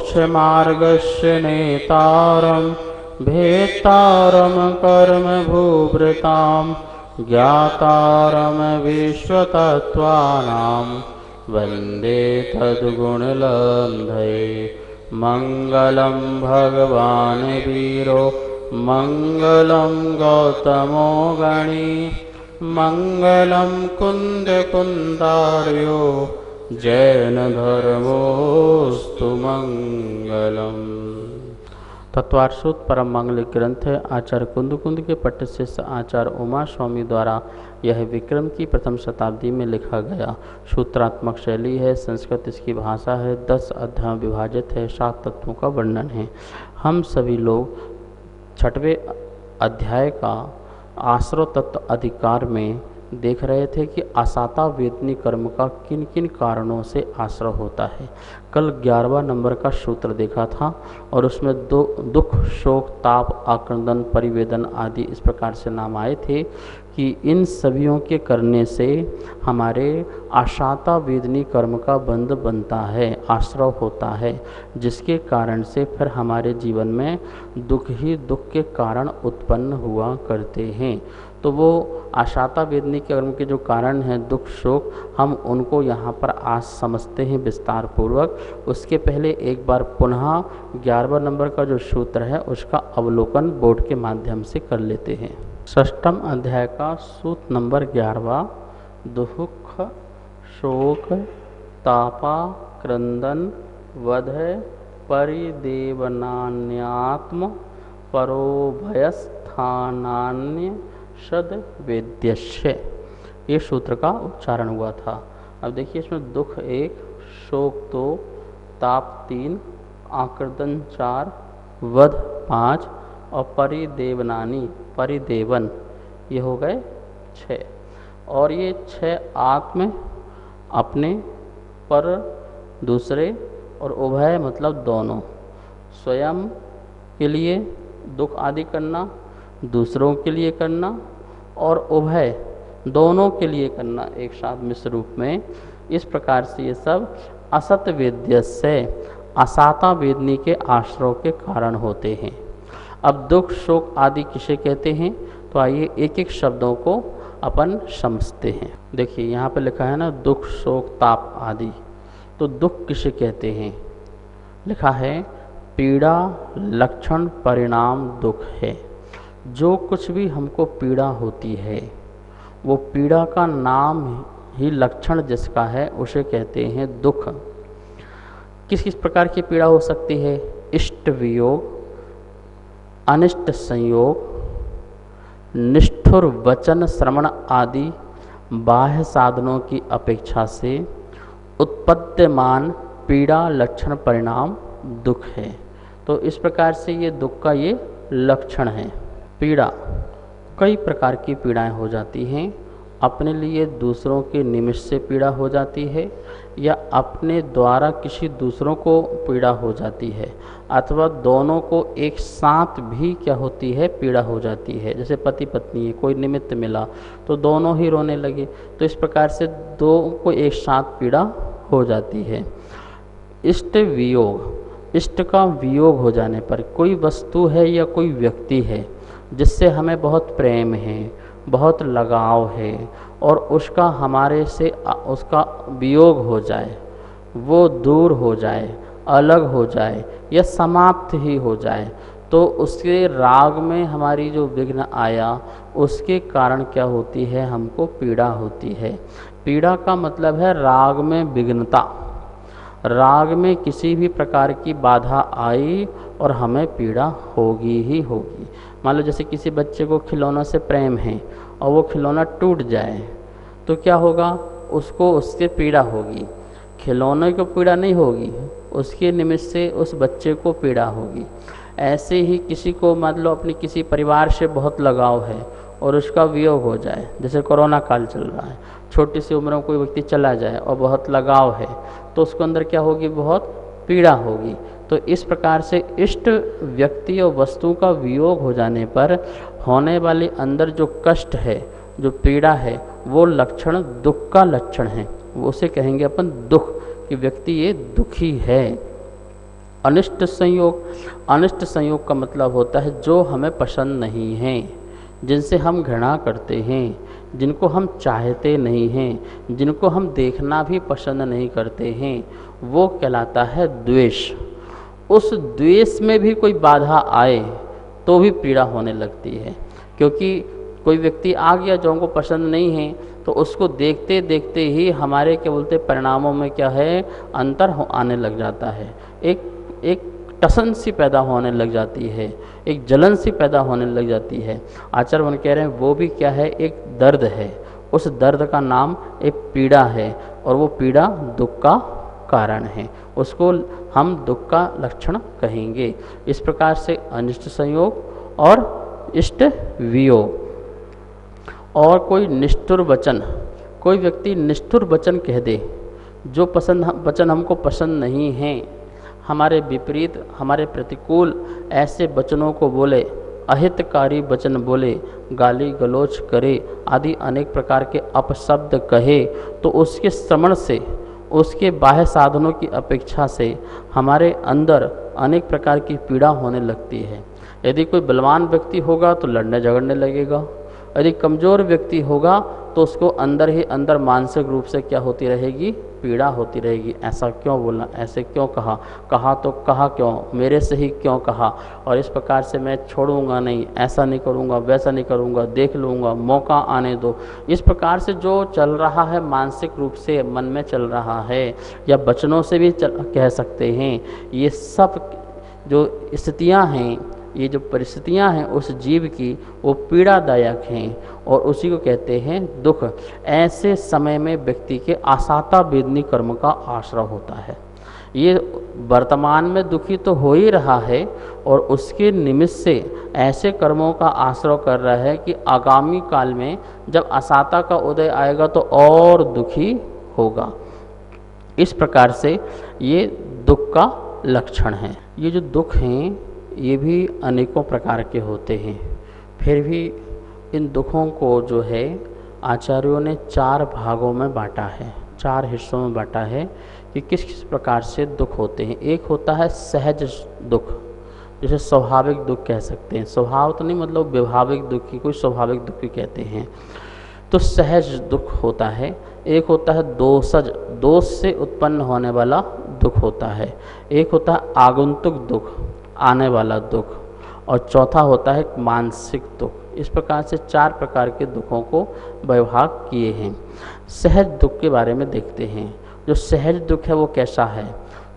मोक्षमार्गस्य नेतारं भेत्तारं कर्मभूभृतां ज्ञातारं विश्वतत्त्वानां वन्दे तद्गुणलब्धये। मङ्गलं भगवान् वीरो मङ्गलं गौतमो गणी मङ्गलं कुन्दकुन्दार्यो जैनधर्मोऽस्तु मङ्गलम्। तत्वार्षोत परम मंगलिक ग्रंथ है। आचार्य कुंद के पट्ट शिष्य आचार्य उमा स्वामी द्वारा यह विक्रम की प्रथम शताब्दी में लिखा गया। सूत्रात्मक शैली है। संस्कृत इसकी भाषा है। 10 अध्याय विभाजित है। 7 तत्वों का वर्णन है। हम सभी लोग 6वें अध्याय का आश्रव तत्व अधिकार में देख रहे थे कि असाता वेदनी कर्म का किन किन कारणों से आश्रय होता है। कल 11वां नंबर का सूत्र देखा था और उसमें दुख, शोक, ताप, आक्रंदन, परिवेदन आदि इस प्रकार से नाम आए थे कि इन सभियों के करने से हमारे असाता वेदनी कर्म का बंध बनता है, आश्रय होता है, जिसके कारण से फिर हमारे जीवन में दुख ही दुख के कारण उत्पन्न हुआ करते हैं। तो वो आशाता वेदनी कर्म के जो कारण हैं दुख शोक, हम उनको यहाँ पर आज समझते हैं विस्तार पूर्वक। उसके पहले एक बार पुनः 11वां नंबर का जो सूत्र है उसका अवलोकन बोर्ड के माध्यम से कर लेते हैं। 6वें अध्याय का सूत्र नंबर 11वां। दुख शोक तापा क्रंदन वध परिदेवनान्यात्म परोभयस्थानान्य सद वेद्यस्य, ये सूत्र का उच्चारण हुआ था। अब देखिए इसमें दुख 1, शोक 2, ताप 3, आक्रदन 4, वध 5 और परिदेवन ये हो गए 6। और ये 6 आत्म अपने पर दूसरे और उभय मतलब दोनों, स्वयं के लिए दुख आदि करना, दूसरों के लिए करना और उभय दोनों के लिए करना एक साथ मिश्र रूप में। इस प्रकार से ये सब असत वेद्य से असाता वेदनी के आश्रय के कारण होते हैं। अब दुख शोक आदि किसे कहते हैं, तो आइए एक एक शब्दों को अपन समझते हैं। देखिए यहाँ पे लिखा है ना दुख शोक ताप आदि, तो दुख किसे कहते हैं, लिखा है पीड़ा लक्षण परिणाम दुख है। जो कुछ भी हमको पीड़ा होती है वो पीड़ा का नाम ही लक्षण जिसका है उसे कहते हैं दुख। किस किस प्रकार की पीड़ा हो सकती है, इष्ट वियोग, अनिष्ट संयोग, निष्ठुर वचन श्रवण आदि बाह्य साधनों की अपेक्षा से उत्पद्यमान पीड़ा लक्षण परिणाम दुख है। तो इस प्रकार से ये दुख का ये लक्षण है। पीड़ा, कई प्रकार की पीड़ाएं हो जाती हैं। अपने लिए दूसरों के निमित्त से पीड़ा हो जाती है, या अपने द्वारा किसी दूसरों को पीड़ा हो जाती है, अथवा दोनों को एक साथ भी क्या होती है पीड़ा हो जाती है। जैसे पति पत्नी है, कोई निमित्त मिला तो दोनों ही रोने लगे, तो इस प्रकार से दो को एक साथ पीड़ा हो जाती है। इष्ट वियोग, इष्ट का वियोग हो जाने पर, कोई वस्तु है या कोई व्यक्ति है जिससे हमें बहुत प्रेम है, बहुत लगाव है, और उसका हमारे से उसका वियोग हो जाए, वो दूर हो जाए, अलग हो जाए या समाप्त ही हो जाए, तो उसके राग में हमारी जो विघ्न आया उसके कारण क्या होती है, हमको पीड़ा होती है। पीड़ा का मतलब है राग में विघ्नता। राग में किसी भी प्रकार की बाधा आई और हमें पीड़ा होगी ही होगी। मान लो जैसे किसी बच्चे को खिलौना से प्रेम है और वो खिलौना टूट जाए तो क्या होगा, उसको उससे पीड़ा होगी। खिलौने को पीड़ा नहीं होगी, उसके निमित्त से उस बच्चे को पीड़ा होगी। ऐसे ही किसी को मान लो अपने किसी परिवार से बहुत लगाव है और उसका वियोग हो जाए, जैसे कोरोना काल चल रहा है, छोटी सी उम्र में कोई व्यक्ति चला जाए और बहुत लगाव है तो उसके अंदर क्या होगी, बहुत पीड़ा होगी। तो इस प्रकार से इष्ट व्यक्ति और वस्तु का वियोग हो जाने पर होने वाले अंदर जो कष्ट है, जो पीड़ा है, वो लक्षण दुख का लक्षण है। वो उसे कहेंगे अपन दुख, कि व्यक्ति ये दुखी है। अनिष्ट संयोग, अनिष्ट संयोग का मतलब होता है जो हमें पसंद नहीं है, जिनसे हम घृणा करते हैं, जिनको हम चाहते नहीं हैं, जिनको हम देखना भी पसंद नहीं करते हैं, वो कहलाता है द्वेष। उस द्वेष में भी कोई बाधा आए तो भी पीड़ा होने लगती है, क्योंकि कोई व्यक्ति आ गया जो हमको पसंद नहीं है, तो उसको देखते देखते ही हमारे क्या बोलते परिणामों में क्या है, अंतर आने लग जाता है। एक टसन सी पैदा होने लग जाती है, एक जलन सी पैदा होने लग जाती है। आचार्य मन कह रहे हैं वो भी क्या है, एक दर्द है। उस दर्द का नाम एक पीड़ा है, और वो पीड़ा दुख का कारण है, उसको हम दुख का लक्षण कहेंगे। इस प्रकार से अनिष्ट संयोग और इष्ट वियोग। और कोई निष्ठुर वचन, कोई व्यक्ति निष्ठुर वचन कह दे, जो वचन हमको पसंद नहीं है, हमारे विपरीत, हमारे प्रतिकूल ऐसे वचनों को बोले, अहितकारी वचन बोले, गाली गलौज करे आदि अनेक प्रकार के अपशब्द कहे, तो उसके श्रवण से, उसके बाह्य साधनों की अपेक्षा से हमारे अंदर अनेक प्रकार की पीड़ा होने लगती है। यदि कोई बलवान व्यक्ति होगा तो लड़ने झगड़ने लगेगा, यदि कमज़ोर व्यक्ति होगा तो उसको अंदर ही अंदर मानसिक रूप से क्या होती रहेगी, पीड़ा होती रहेगी। ऐसा क्यों बोला, ऐसे क्यों कहा, कहा तो कहा क्यों, मेरे से ही क्यों कहा, और इस प्रकार से मैं छोड़ूंगा नहीं, ऐसा नहीं करूंगा, वैसा नहीं करूंगा, देख लूँगा, मौका आने दो। इस प्रकार से जो चल रहा है मानसिक रूप से मन में चल रहा है, या वचनों से भी कह सकते हैं, ये सब जो स्थितियाँ हैं, ये जो परिस्थितियां हैं उस जीव की, वो पीड़ादायक हैं और उसी को कहते हैं दुख। ऐसे समय में व्यक्ति के आसाता वेदनी कर्म का आश्रय होता है। ये वर्तमान में दुखी तो हो ही रहा है और उसके निमित्त से ऐसे कर्मों का आश्रय कर रहा है कि आगामी काल में जब आसाता का उदय आएगा तो और दुखी होगा। इस प्रकार से ये दुख का लक्षण है। ये जो दुख हैं ये भी अनेकों प्रकार के होते हैं, फिर भी इन दुखों को जो है आचार्यों ने 4 भागों में बांटा है, 4 हिस्सों में बांटा है कि किस किस प्रकार से दुख होते हैं। एक होता है सहज दुख, जैसे स्वाभाविक दुख कह सकते हैं, स्वभाव तो नहीं मतलब व्यवहारिक दुख की, कोई स्वाभाविक दुख भी कहते हैं, तो सहज दुख होता है। एक होता है दोषज, दोष से उत्पन्न होने वाला दुख होता है। एक होता है आगंतुक दुख, आने वाला दुख, और चौथा होता है मानसिक दुख। इस प्रकार से 4 प्रकार के दुखों को विभाग किए हैं। सहज दुख के बारे में देखते हैं। जो सहज दुख है वो कैसा है,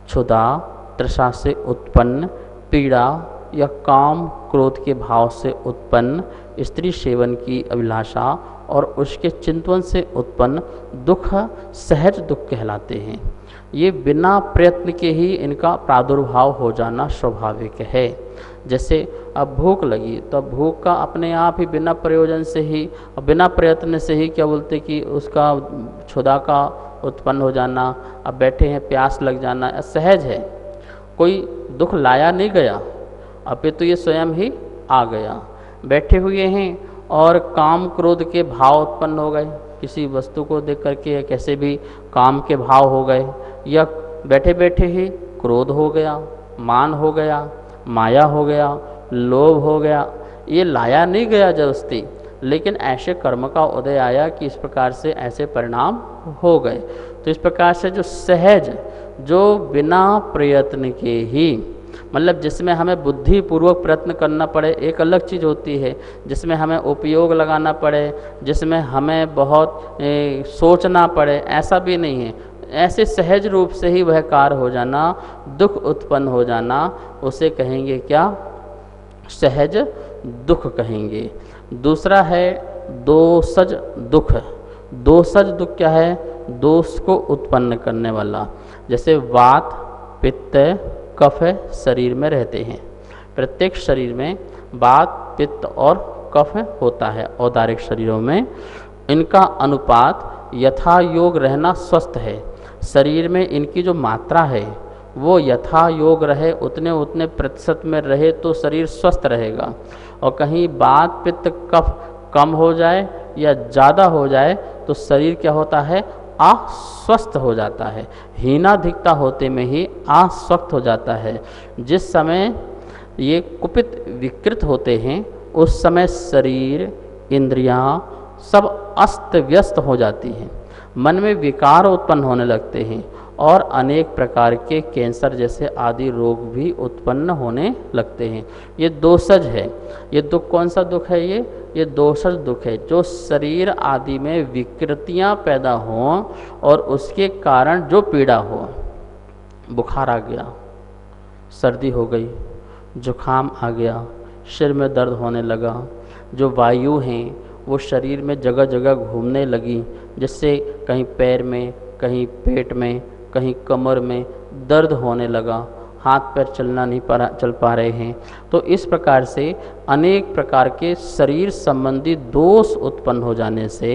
क्षुधा तृषा से उत्पन्न पीड़ा या काम क्रोध के भाव से उत्पन्न स्त्री सेवन की अभिलाषा और उसके चिंतन से उत्पन्न दुख सहज दुख कहलाते हैं। ये बिना प्रयत्न के ही इनका प्रादुर्भाव हो जाना स्वाभाविक है। जैसे अब भूख लगी तो अब भूख का अपने आप ही बिना प्रयोजन से ही, बिना प्रयत्न से ही क्या बोलते कि उसका क्षुधा का उत्पन्न हो जाना, अब बैठे हैं प्यास लग जाना सहज है, कोई दुख लाया नहीं गया, अब तो ये स्वयं ही आ गया। बैठे हुए हैं और काम क्रोध के भाव उत्पन्न हो गए, किसी वस्तु को देख करके कैसे भी काम के भाव हो गए, या बैठे बैठे ही क्रोध हो गया, मान हो गया, माया हो गया, लोभ हो गया। ये लाया नहीं गया जबरदस्ती, लेकिन ऐसे कर्म का उदय आया कि इस प्रकार से ऐसे परिणाम हो गए। तो इस प्रकार से जो सहज, जो बिना प्रयत्न के ही, मतलब जिसमें हमें बुद्धिपूर्वक प्रयत्न करना पड़े एक अलग चीज़ होती है, जिसमें हमें उपयोग लगाना पड़े, जिसमें हमें बहुत सोचना पड़े, ऐसा भी नहीं है। ऐसे सहज रूप से ही वह कार्य हो जाना, दुख उत्पन्न हो जाना, उसे कहेंगे क्या, सहज दुख कहेंगे। दूसरा है दोषज दुख। दोषज दुख क्या है, दोष को उत्पन्न करने वाला। जैसे वात पित्त कफ शरीर में रहते हैं, प्रत्येक शरीर में वात पित्त और कफ होता है। औदारिक शरीरों में इनका अनुपात यथा योग रहना स्वस्थ है। शरीर में इनकी जो मात्रा है वो यथा योग रहे, उतने उतने प्रतिशत में रहे तो शरीर स्वस्थ रहेगा। और कहीं वात पित्त कफ कम हो जाए या ज़्यादा हो जाए तो शरीर क्या होता है, अस्वस्थ हो जाता है। हीनाधिकता होते में ही अस्वस्थ हो जाता है। जिस समय ये कुपित विकृत होते हैं उस समय शरीर, इंद्रियां सब अस्त व्यस्त हो जाती हैं, मन में विकार उत्पन्न होने लगते हैं और अनेक प्रकार के कैंसर जैसे आदि रोग भी उत्पन्न होने लगते हैं। ये दोषज है। ये दुख कौन सा दुख है? ये दोषज दुख है, जो शरीर आदि में विकृतियां पैदा हों और उसके कारण जो पीड़ा हो। बुखार आ गया, सर्दी हो गई, जुखाम आ गया, सिर में दर्द होने लगा, जो वायु हैं वो शरीर में जगह जगह घूमने लगी, जिससे कहीं पैर में, कहीं पेट में, कहीं कमर में दर्द होने लगा, हाथ पैर चल पा रहे हैं। तो इस प्रकार से अनेक प्रकार के शरीर संबंधी दोष उत्पन्न हो जाने से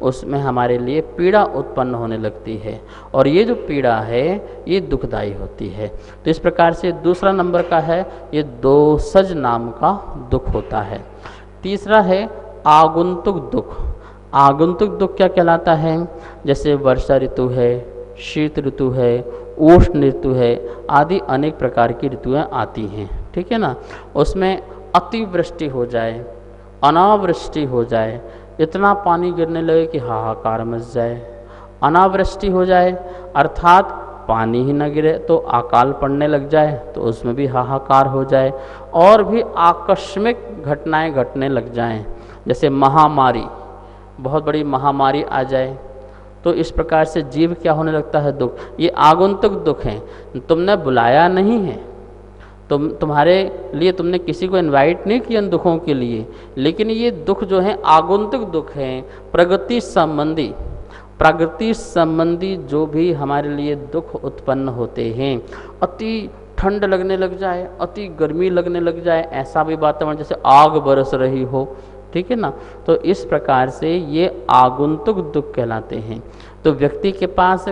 उसमें हमारे लिए पीड़ा उत्पन्न होने लगती है और ये जो पीड़ा है ये दुखदायी होती है। तो इस प्रकार से दूसरा नंबर का है ये दोषज नाम का दुख होता है। तीसरा है आगंतुक दुख। आगंतुक दुख क्या कहलाता है? जैसे वर्षा ऋतु है, शीत ऋतु है, उष्ण ऋतु है, आदि अनेक प्रकार की ऋतुएं आती हैं, ठीक है ना। उसमें अतिवृष्टि हो जाए, अनावृष्टि हो जाए, इतना पानी गिरने लगे कि हाहाकार मच जाए। अनावृष्टि हो जाए अर्थात पानी ही न गिरे तो अकाल पड़ने लग जाए, तो उसमें भी हाहाकार हो जाए। और भी आकस्मिक घटनाएं घटने लग जाएं, जैसे महामारी, बहुत बड़ी महामारी आ जाए, तो इस प्रकार से जीव क्या होने लगता है? दुख। ये आगंतुक दुख है, तुमने बुलाया नहीं है, तुम्हारे लिए तुमने किसी को इनवाइट नहीं किया इन दुखों के लिए, लेकिन ये दुख जो है आगंतुक दुख हैं, प्रगति संबंधी जो भी हमारे लिए दुख उत्पन्न होते हैं। अति ठंड लगने लग जाए, अति गर्मी लगने लग जाए, ऐसा भी वातावरण जैसे आग बरस रही हो, ठीक है ना। तो इस प्रकार से ये आगंतुक दुख कहलाते हैं। तो व्यक्ति के पास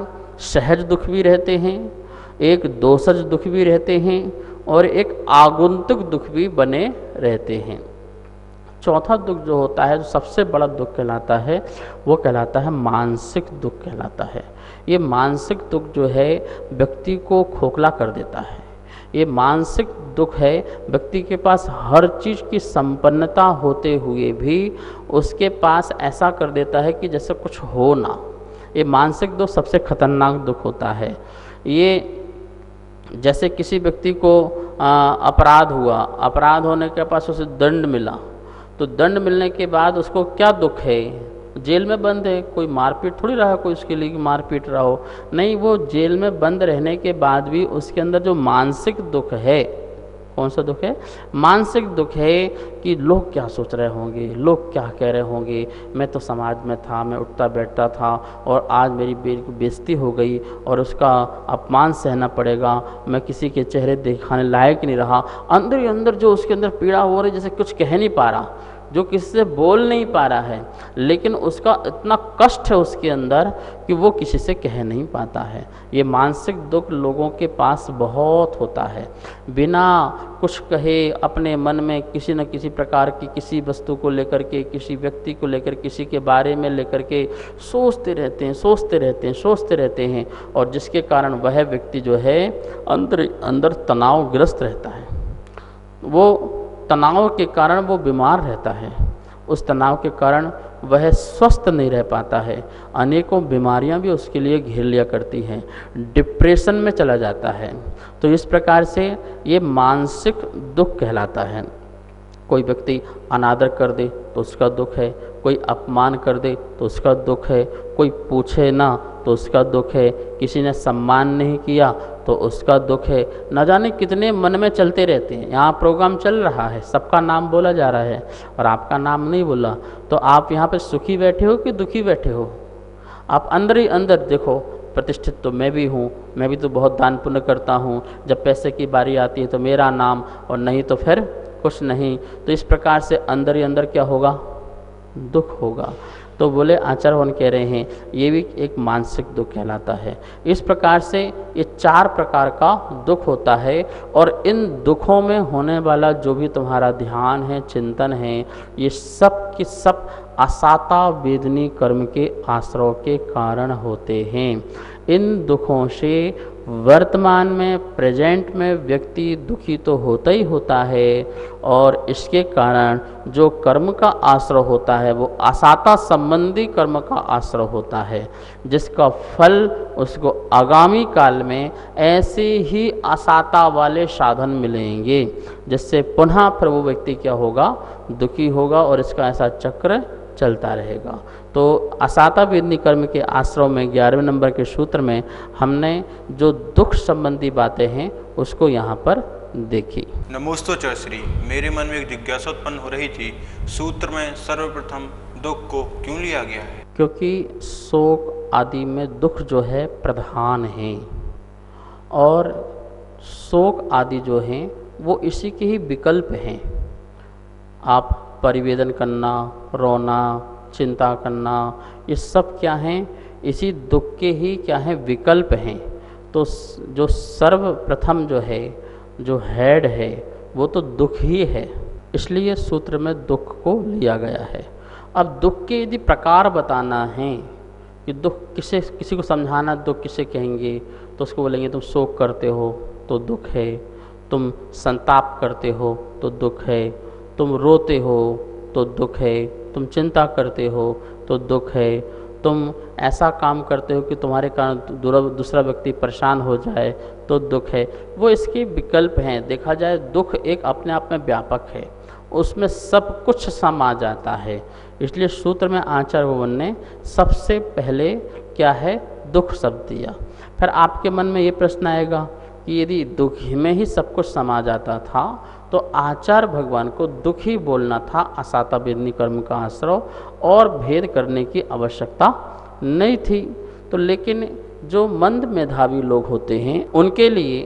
सहज दुख भी रहते हैं, एक दोषज दुख भी रहते हैं और एक आगंतुक दुख भी बने रहते हैं। चौथा दुख जो होता है, जो सबसे बड़ा दुख कहलाता है, वो कहलाता है मानसिक दुख कहलाता है। ये मानसिक दुख जो है व्यक्ति को खोखला कर देता है। ये मानसिक दुख है, व्यक्ति के पास हर चीज़ की संपन्नता होते हुए भी उसके पास ऐसा कर देता है कि जैसे कुछ हो ना। ये मानसिक दुख सबसे खतरनाक दुख होता है। ये जैसे किसी व्यक्ति को अपराध हुआ, अपराध होने के पास उसे दंड मिला, तो दंड मिलने के बाद उसको क्या दुख है? जेल में बंद है, कोई मारपीट थोड़ी रहा कोई उसके लिए मारपीट रहा हो, नहीं, वो जेल में बंद रहने के बाद भी उसके अंदर जो मानसिक दुख है, कौन सा दुख है? मानसिक दुख है कि लोग क्या सोच रहे होंगे, लोग क्या कह रहे होंगे, मैं तो समाज में था, मैं उठता बैठता था और आज मेरी बेइज्जती हो गई और उसका अपमान सहना पड़ेगा, मैं किसी के चेहरे दिखाने लायक नहीं रहा। अंदर ही अंदर जो उसके अंदर पीड़ा हो रही, जैसे कुछ कह नहीं पा रहा, जो किसी से बोल नहीं पा रहा है, लेकिन उसका इतना कष्ट है उसके अंदर कि वो किसी से कह नहीं पाता है। ये मानसिक दुख लोगों के पास बहुत होता है। बिना कुछ कहे अपने मन में किसी न किसी प्रकार की किसी वस्तु को लेकर के, किसी व्यक्ति को लेकर, किसी के बारे में लेकर के सोचते रहते हैं और जिसके कारण वह व्यक्ति जो है अंदर अंदर तनावग्रस्त रहता है। वो तनाव के कारण वो बीमार रहता है, उस तनाव के कारण वह स्वस्थ नहीं रह पाता है, अनेकों बीमारियां भी उसके लिए घेर लिया करती हैं, डिप्रेशन में चला जाता है। तो इस प्रकार से ये मानसिक दुख कहलाता है। कोई व्यक्ति अनादर कर दे तो उसका दुख है, कोई अपमान कर दे तो उसका दुख है, कोई पूछे ना तो उसका दुख है, किसी ने सम्मान नहीं किया तो उसका दुख है। न जाने कितने मन में चलते रहते हैं। यहाँ प्रोग्राम चल रहा है, सबका नाम बोला जा रहा है और आपका नाम नहीं बोला, तो आप यहाँ पे सुखी बैठे हो कि दुखी बैठे हो? आप अंदर ही अंदर देखो, प्रतिष्ठित तो मैं भी हूँ, मैं भी तो बहुत दान पुण्य करता हूँ, जब पैसे की बारी आती है तो मेरा नाम, और नहीं तो फिर कुछ नहीं। तो इस प्रकार से अंदर ही अंदर क्या होगा? दुख होगा। तो बोले आचार्य भगवान कह रहे हैं ये भी एक मानसिक दुख कहलाता है। इस प्रकार से ये 4 प्रकार का दुख होता है, और इन दुखों में होने वाला जो भी तुम्हारा ध्यान है, चिंतन है, ये सब के सब असाता वेदनी कर्म के आश्रय के कारण होते हैं। इन दुखों से वर्तमान में, प्रेजेंट में व्यक्ति दुखी तो होता ही होता है, और इसके कारण जो कर्म का आश्रय होता है वो असाता संबंधी कर्म का आश्रय होता है, जिसका फल उसको आगामी काल में ऐसे ही असाता वाले साधन मिलेंगे, जिससे पुनः फिर वो व्यक्ति क्या होगा, दुखी होगा, और इसका ऐसा चक्र चलता रहेगा। तो असाता वेदनी कर्म के आश्रय में 11वें नंबर के सूत्र में हमने जो दुख संबंधी बातें हैं उसको यहाँ पर देखी। नमोस्तुते श्री, मेरे मन में एक जिज्ञासा उत्पन्न हो रही थी, सूत्र में सर्वप्रथम दुख को क्यों लिया गया है? क्योंकि शोक आदि में दुख जो है प्रधान है, और शोक आदि जो हैं वो इसी के ही विकल्प हैं। आप परिवेदन करना, रोना, चिंता करना, ये सब क्या हैं, इसी दुख के ही क्या हैं, विकल्प हैं। तो जो सर्वप्रथम जो है, जो हेड है, वो तो दुख ही है, इसलिए सूत्र में दुख को लिया गया है। अब दुख के यदि प्रकार बताना है कि दुख किसी को समझाना, दुख किसे कहेंगे, तो उसको बोलेंगे तुम शोक करते हो तो दुख है, तुम संताप करते हो तो दुख है, तुम रोते हो तो दुख है, तुम चिंता करते हो तो दुख है, तुम ऐसा काम करते हो कि तुम्हारे कारण दूसरा व्यक्ति परेशान हो जाए तो दुख है। वो इसके विकल्प हैं। देखा जाए दुख एक अपने आप में व्यापक है, उसमें सब कुछ समा जाता है। इसलिए सूत्र में आचार्य भगवान ने सबसे पहले क्या है, दुख शब्द दिया। फिर आपके मन में ये प्रश्न आएगा कि यदि दुख में ही सब कुछ समा जाता था तो आचार्य भगवान को दुखी बोलना था, असाता वेदनी कर्म का आश्रय, और भेद करने की आवश्यकता नहीं थी। तो लेकिन जो मंद मेधावी लोग होते हैं उनके लिए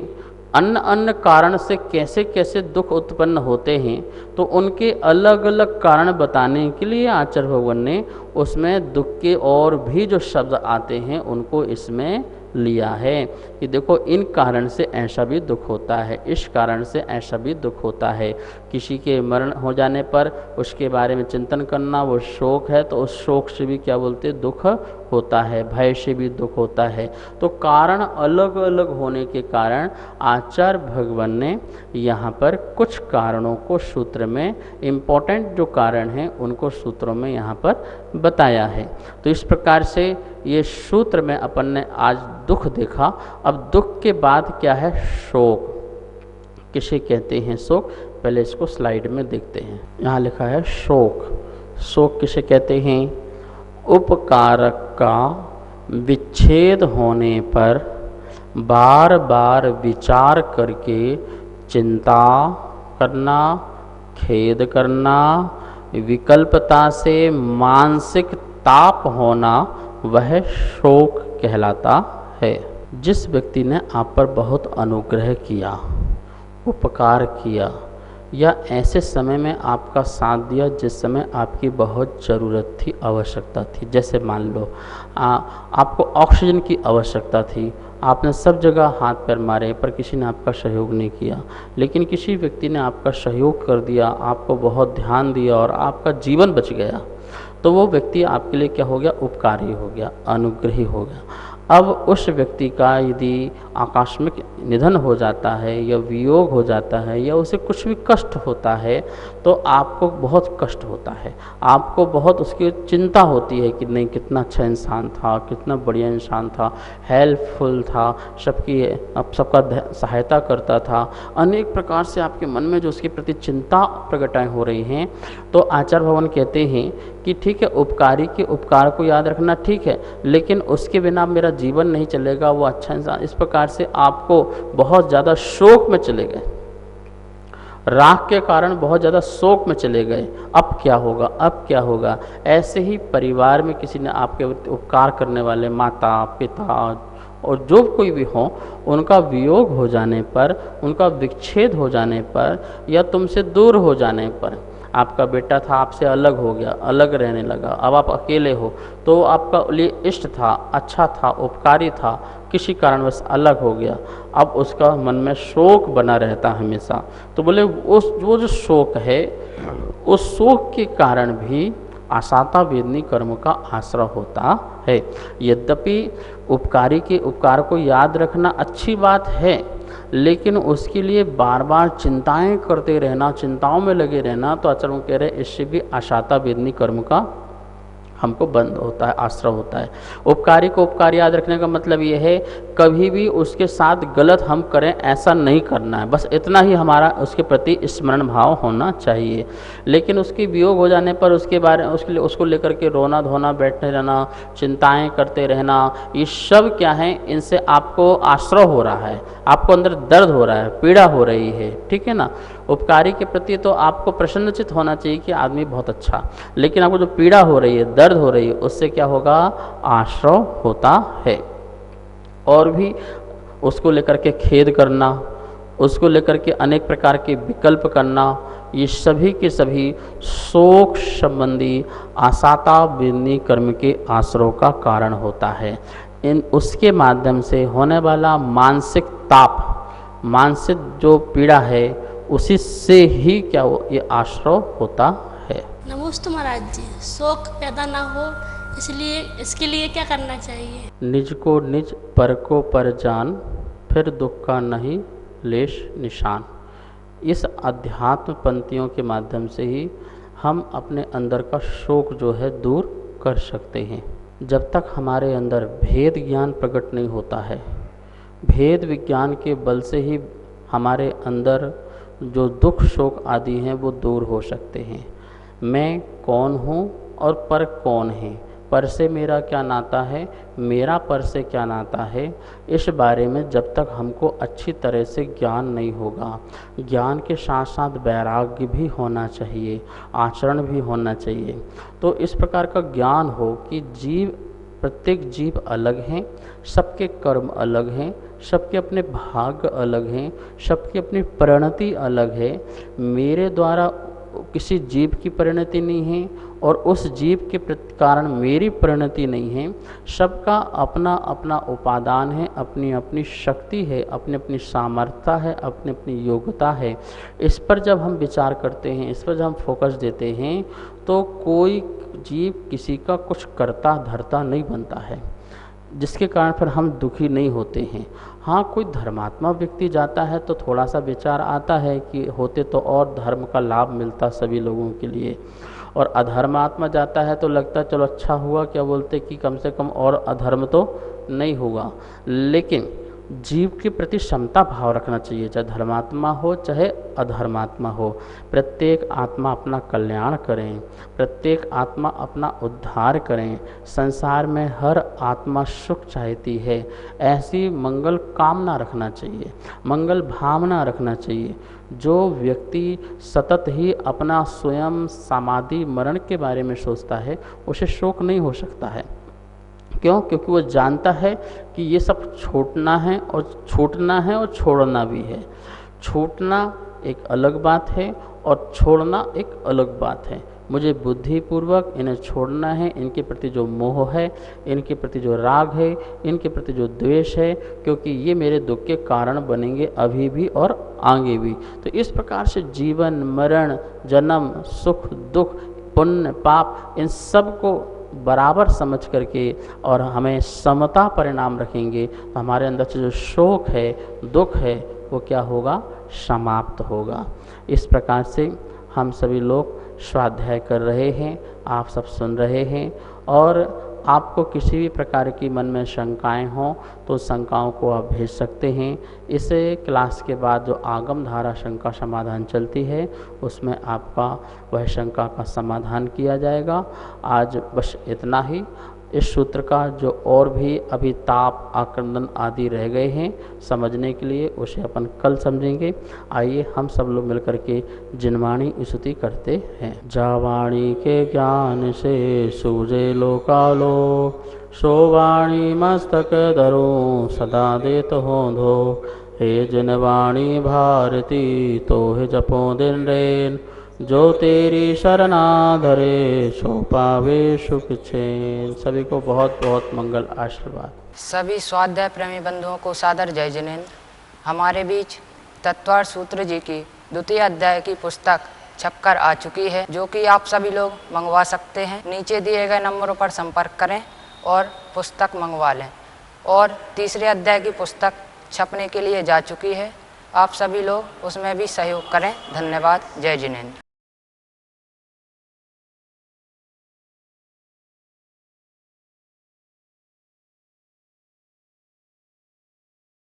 अन्य अन्य कारण से कैसे कैसे दुख उत्पन्न होते हैं, तो उनके अलग अलग कारण बताने के लिए आचार्य भगवान ने उसमें दुख के और भी जो शब्द आते हैं उनको इसमें लिया है कि देखो इन कारण से ऐसा भी दुख होता है, इस कारण से ऐसा भी दुख होता है। किसी के मरण हो जाने पर उसके बारे में चिंतन करना वो शोक है, तो उस शोक से भी क्या बोलते दुख होता है, भय से भी दुख होता है। तो कारण अलग अलग होने के कारण आचार्य भगवान ने यहाँ पर कुछ कारणों को सूत्र में, इम्पोर्टेंट जो कारण हैं उनको सूत्रों में यहाँ पर बताया है। तो इस प्रकार से ये सूत्र में अपन ने आज दुख देखा। अब दुख के बाद क्या है, शोक। किसे कहते हैं शोक, पहले इसको स्लाइड में देखते हैं। यहाँ लिखा है शोक। शोक किसे कहते हैं, उपकारक का विच्छेद होने पर बार बार विचार करके चिंता करना, खेद करना, विकल्पता से मानसिक ताप होना, वह शोक कहलाता है। जिस व्यक्ति ने आप पर बहुत अनुग्रह किया, उपकार किया, या ऐसे समय में आपका साथ दिया जिस समय आपकी बहुत ज़रूरत थी, आवश्यकता थी। जैसे मान लो आपको ऑक्सीजन की आवश्यकता थी, आपने सब जगह हाथ पैर मारे पर किसी ने आपका सहयोग नहीं किया, लेकिन किसी व्यक्ति ने आपका सहयोग कर दिया, आपको बहुत ध्यान दिया और आपका जीवन बच गया, तो वो व्यक्ति आपके लिए क्या हो गया, उपकारी हो गया, अनुग्रही हो गया। अब उस व्यक्ति का यदि आकस्मिक निधन हो जाता है या वियोग हो जाता है या उसे कुछ भी कष्ट होता है तो आपको बहुत कष्ट होता है, आपको बहुत उसकी चिंता होती है कि नहीं कितना अच्छा इंसान था, कितना बढ़िया इंसान था, हेल्पफुल था, सबका सहायता करता था। अनेक प्रकार से आपके मन में जो उसके प्रति चिंता प्रकटाएँ हो रही हैं। तो आचार्य भगवान कहते हैं कि ठीक है, उपकारी के उपकार को याद रखना ठीक है, लेकिन उसके बिना मेरा जीवन नहीं चलेगा, वो अच्छा इंसान। इस प्रकार से आपको बहुत ज़्यादा शोक में चले गए, राग के कारण बहुत ज़्यादा शोक में चले गए, अब क्या होगा, अब क्या होगा। ऐसे ही परिवार में किसी ने आपके उपकार करने वाले माता पिता और जो कोई भी हो, उनका वियोग हो जाने पर, उनका विच्छेद हो जाने पर या तुमसे दूर हो जाने पर आपका बेटा था आपसे अलग हो गया, अलग रहने लगा, अब आप अकेले हो, तो आपका लिए इष्ट था, अच्छा था, उपकारी था, किसी कारणवश अलग हो गया, अब उसका मन में शोक बना रहता हमेशा। तो बोले उस वो जो शोक है, उस शोक के कारण भी आसाता वेदनी कर्म का आश्रय होता है। यद्यपि उपकारी के उपकार को याद रखना अच्छी बात है, लेकिन उसके लिए बार बार चिंताएं करते रहना, चिंताओं में लगे रहना, तो आचार्य कह रहे हैं इससे भी आशाता वेदनी कर्म का हमको बंद होता है, आश्रय होता है। उपकारी को उपकार याद रखने का मतलब ये है कभी भी उसके साथ गलत हम करें ऐसा नहीं करना है, बस इतना ही हमारा उसके प्रति स्मरण भाव होना चाहिए। लेकिन उसकी वियोग हो जाने पर उसके बारे उसको लेकर के रोना धोना, बैठे रहना, चिंताएं करते रहना, ये सब क्या है, इनसे आपको आश्रय हो रहा है, आपको अंदर दर्द हो रहा है, पीड़ा हो रही है, ठीक है ना। उपकारी के प्रति तो आपको प्रसन्नचित होना चाहिए कि आदमी बहुत अच्छा, लेकिन आपको जो पीड़ा हो रही है, दर्द हो रही है, उससे क्या होगा, आश्रय होता है। और भी उसको लेकर के खेद करना, उसको लेकर के अनेक प्रकार के विकल्प करना, ये सभी के सभी शोक संबंधी आसाता वेदनी कर्म के आश्रय का कारण होता है। इन उसके माध्यम से होने वाला मानसिक ताप, मानसिक जो पीड़ा है, उसी से ही क्या हो, ये आश्रय होता है। नमस्ते महाराज जी, शोक पैदा ना हो इसलिए इसके लिए क्या करना चाहिए? निज को निज, पर को पर जान, फिर दुख का नहीं लेश निशान। इस अध्यात्म पंक्तियों के माध्यम से ही हम अपने अंदर का शोक जो है दूर कर सकते हैं। जब तक हमारे अंदर भेद ज्ञान प्रकट नहीं होता है, भेद विज्ञान के बल से ही हमारे अंदर जो दुख शोक आदि हैं वो दूर हो सकते हैं। मैं कौन हूँ और पर कौन है, पर से मेरा क्या नाता है, मेरा पर से क्या नाता है, इस बारे में जब तक हमको अच्छी तरह से ज्ञान नहीं होगा, ज्ञान के साथ साथ वैराग्य भी होना चाहिए, आचरण भी होना चाहिए। तो इस प्रकार का ज्ञान हो कि प्रत्येक जीव अलग हैं, सबके कर्म अलग हैं, सबके अपने भाग्य अलग हैं, सबकी अपनी परिणति अलग है। मेरे द्वारा किसी जीव की परिणति नहीं है और उस जीव के कारण मेरी परिणति नहीं है। सबका अपना अपना उपादान है, अपनी अपनी शक्ति है, अपनी अपनी सामर्थ्य है, अपनी अपनी योग्यता है। इस पर जब हम विचार करते हैं, इस पर जब हम फोकस देते हैं, तो कोई जीव किसी का कुछ करता धरता नहीं बनता है, जिसके कारण फिर हम दुखी नहीं होते हैं। हाँ, कोई धर्मात्मा व्यक्ति जाता है तो थोड़ा सा विचार आता है कि होते तो और धर्म का लाभ मिलता सभी लोगों के लिए, और अधर्मात्मा जाता है तो लगता है चलो अच्छा हुआ, क्या बोलते कि कम से कम और अधर्म तो नहीं होगा। लेकिन जीव के प्रति समता भाव रखना चाहिए, चाहे धर्मात्मा हो चाहे अधर्मात्मा हो। प्रत्येक आत्मा अपना कल्याण करें, प्रत्येक आत्मा अपना उद्धार करें। संसार में हर आत्मा सुख चाहती है, ऐसी मंगल कामना रखना चाहिए, मंगल भावना रखना चाहिए। जो व्यक्ति सतत ही अपना स्वयं समाधि मरण के बारे में सोचता है, उसे शोक नहीं हो सकता है। क्यों? क्योंकि वो जानता है कि ये सब छूटना है और छूटना है और छोड़ना भी है। छूटना एक अलग बात है और छोड़ना एक अलग बात है। मुझे बुद्धिपूर्वक इन्हें छोड़ना है, इनके प्रति जो मोह है, इनके प्रति जो राग है, इनके प्रति जो द्वेष है, क्योंकि ये मेरे दुख के कारण बनेंगे अभी भी और आगे भी। तो इस प्रकार से जीवन मरण, जन्म, सुख दुख, पुण्य पाप, इन सब को बराबर समझ करके और हमें समता परिणाम रखेंगे, तो हमारे अंदर से जो शोक है, दुख है, वो क्या होगा, समाप्त होगा। इस प्रकार से हम सभी लोग स्वाध्याय कर रहे हैं, आप सब सुन रहे हैं, और आपको किसी भी प्रकार की मन में शंकाएं हों तो शंकाओं को आप भेज सकते हैं। इस क्लास के बाद जो आगम धारा शंका समाधान चलती है, उसमें आपका वह शंका का समाधान किया जाएगा। आज बस इतना ही। इस सूत्र का जो और भी अभी ताप आक्रंदन आदि रह गए हैं समझने के लिए, उसे अपन कल समझेंगे। आइए हम सब लोग मिलकर के जिनवाणी स्तुति करते हैं। जावाणी के ज्ञान से सूझे लोकालोक, सो वाणी मस्तक धरो सदा देत हो धो। हे जिनवाणी भारती तो हे जपो दिन रैन, जो तेरी शरणा धरे सो पावे सुख चैन। सभी को बहुत बहुत मंगल आशीर्वाद। सभी स्वाध्याय प्रेमी बंधुओं को सादर जय जिनेन्द्र। हमारे बीच तत्वार्थ सूत्र जी की द्वितीय अध्याय की पुस्तक छपकर आ चुकी है, जो कि आप सभी लोग मंगवा सकते हैं। नीचे दिए गए नंबरों पर संपर्क करें और पुस्तक मंगवा लें। और तीसरे अध्याय की पुस्तक छपने के लिए जा चुकी है, आप सभी लोग उसमें भी सहयोग करें। धन्यवाद। जय जिनेन्द्र।